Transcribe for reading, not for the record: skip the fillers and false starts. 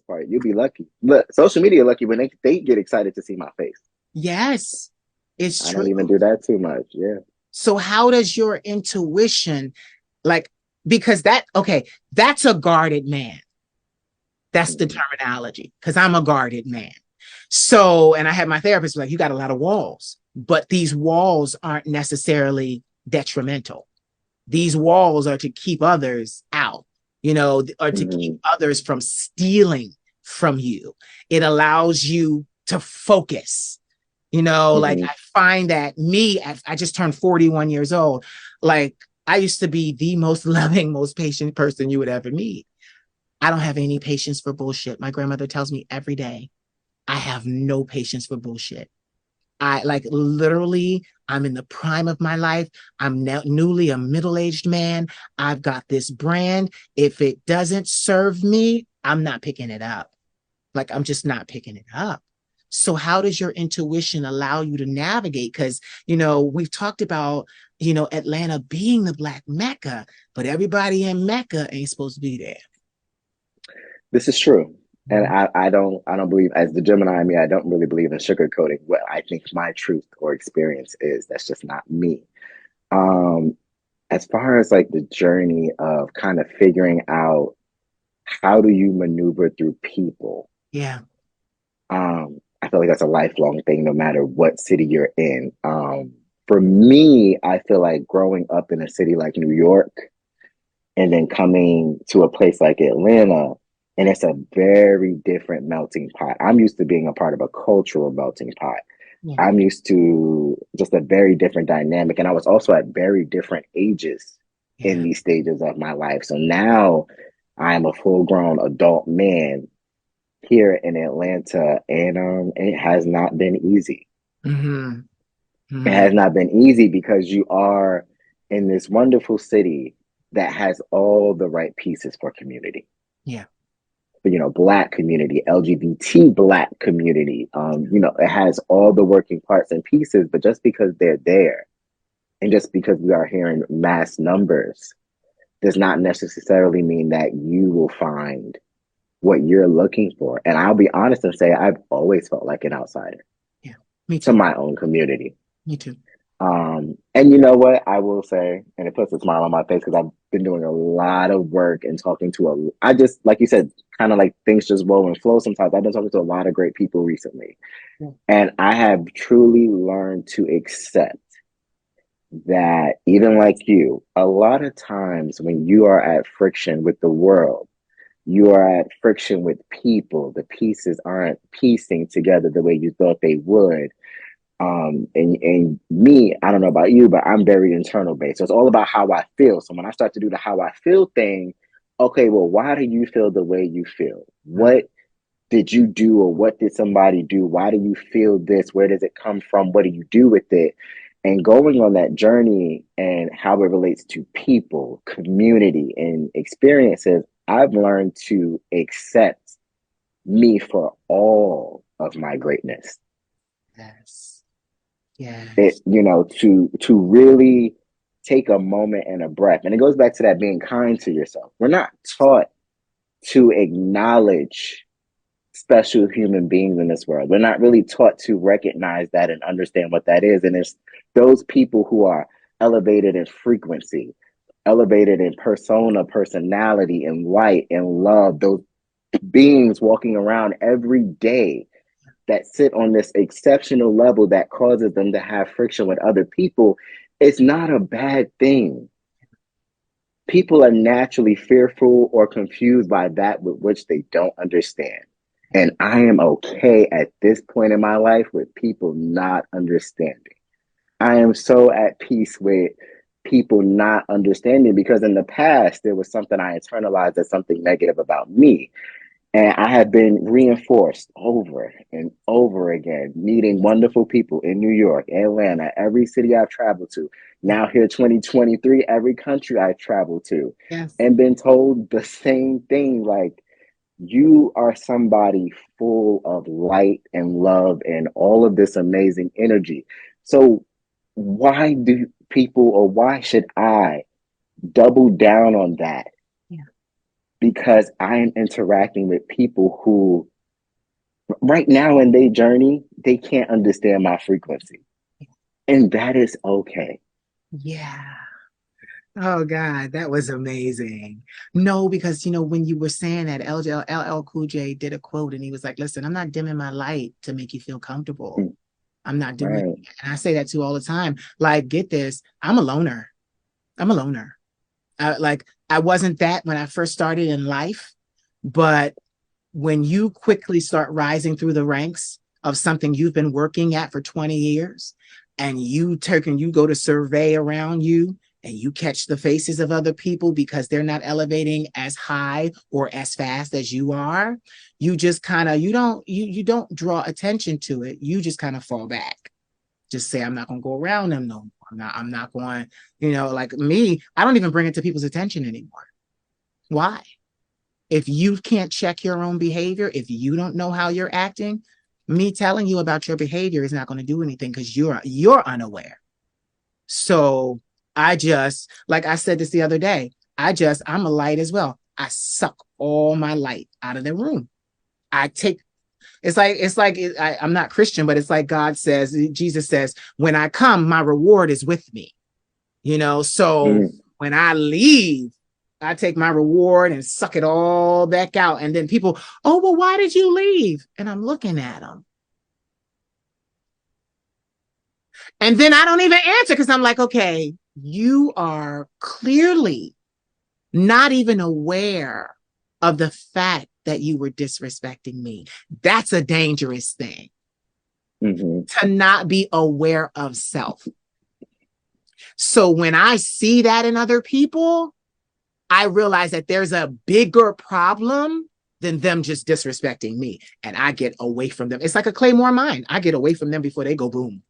part. You'll be lucky. Look, social media lucky when they get excited to see my face. Yes, it's I true. don't even do that too much. Yeah. So how does your intuition, like, because okay, that's a guarded man. That's the Mhm. terminology, because I'm a guarded man. So, and I had my therapist like, you got a lot of walls, but these walls aren't necessarily detrimental. These walls are to keep others out, or to keep Mhm. others from stealing from you. It allows you to focus. Like Mhm. I find that I just turned 41 years old. Like I used to be the most loving, most patient person you would ever meet. I don't have any patience for bullshit. My grandmother tells me every day, I have no patience for bullshit. I like literally, I'm in the prime of my life. I'm now newly a middle-aged man. I've got this brand. If it doesn't serve me, I'm not picking it up. Like I'm just not picking it up. So how does your intuition allow you to navigate? Because, we've talked about, Atlanta being the Black Mecca, but everybody in Mecca ain't supposed to be there. This is true. And I don't believe, as the Gemini in me, I don't really believe in sugarcoating what I think my truth or experience is. That's just not me. Um, as far as like the journey of kind of figuring out how do you maneuver through people, Yeah. I feel like that's a lifelong thing, no matter what city you're in. For me, I feel like growing up in a city like New York and then coming to a place like Atlanta, and it's a very different melting pot. I'm used to being a part of a cultural melting pot. Yeah. I'm used to just a very different dynamic. And I was also at very different ages in Yeah. these stages of my life. So now I'm a full grown adult man here in Atlanta, and it has not been easy. Mm-hmm. It Mm-hmm. has not been easy because you are in this wonderful city that has all the right pieces for community. Yeah. Black community, LGBT Black community. It has all the working parts and pieces, but just because they're there and just because we are here in mass numbers does not necessarily mean that you will find what you're looking for. And I'll be honest and say I've always felt like an outsider Yeah. Me to too. my own community. Me too. And you know what I will say, and it puts a smile on my face because I've been doing a lot of work and talking to I just, like you said, kind of like things just roll and flow sometimes. I've been talking to a lot of great people recently. Yeah. And I have truly learned to accept that even like you, a lot of times when you are at friction with the world, you are at friction with people, the pieces aren't piecing together the way you thought they would. And me, I don't know about you, but I'm very internal based. So it's all about how I feel. So when I start to do the how I feel thing, okay, well, why do you feel the way you feel? Mm. What did you do, or what did somebody do? Why do you feel this? Where does it come from? What do you do with it? And going on that journey and how it relates to people, community, and experiences, I've learned to accept me for all of my greatness. Yes. It Yes. to really take a moment and a breath, and it goes back to that being kind to yourself. We're not taught to acknowledge special human beings in this world. We're not really taught to recognize that and understand what that is. And it's those people who are elevated in frequency, elevated in persona, personality, and light and love, those beings walking around every day that sit on this exceptional level that causes them to have friction with other people. It's not a bad thing. People are naturally fearful or confused by that with which they don't understand. And I am okay at this point in my life with people not understanding. I am so at peace with people not understanding because in the past, there was something I internalized as something negative about me. And I have been reinforced over and over again, meeting wonderful people in New York, Atlanta, every city I've traveled to. Yeah. Now, here 2023, every country I've traveled to, Yes. and been told the same thing like, you are somebody full of light and love and all of this amazing energy. So, why do people, or why should I double down on that? Yeah. because I am interacting with people who right now in their journey, they can't understand my frequency. And that is okay. Yeah. Oh God, that was amazing. No, because when you were saying that, LL Cool J did a quote and he was like, listen, I'm not dimming my light to make you feel comfortable. Mm, I'm not doing right. it. And I say that too all the time. Like, get this, I'm a loner. I'm a loner. I wasn't that when I first started in life, but when you quickly start rising through the ranks of something you've been working at for 20 years and you go to survey around you and you catch the faces of other people because they're not elevating as high or as fast as you are, you just kind of you don't draw attention to it. You just kind of fall back. Just say, I'm not going to go around them no more. I'm not going, like me, I don't even bring it to people's attention anymore. Why? If you can't check your own behavior, if you don't know how you're acting, me telling you about your behavior is not going to do anything because you're unaware. So I just, like I said this the other day, I'm a light as well. I suck all my light out of the room. I take I'm not Christian, but it's like Jesus says, when I come, my reward is with me. So Mm, when I leave, I take my reward and suck it all back out. And then people, oh, well, why did you leave? And I'm looking at them. And then I don't even answer because I'm like, okay, you are clearly not even aware of the fact that you were disrespecting me. That's a dangerous thing, mm-hmm. to not be aware of self. So when I see that in other people, I realize that there's a bigger problem than them just disrespecting me. And I get away from them. It's like a Claymore mine. I get away from them before they go boom.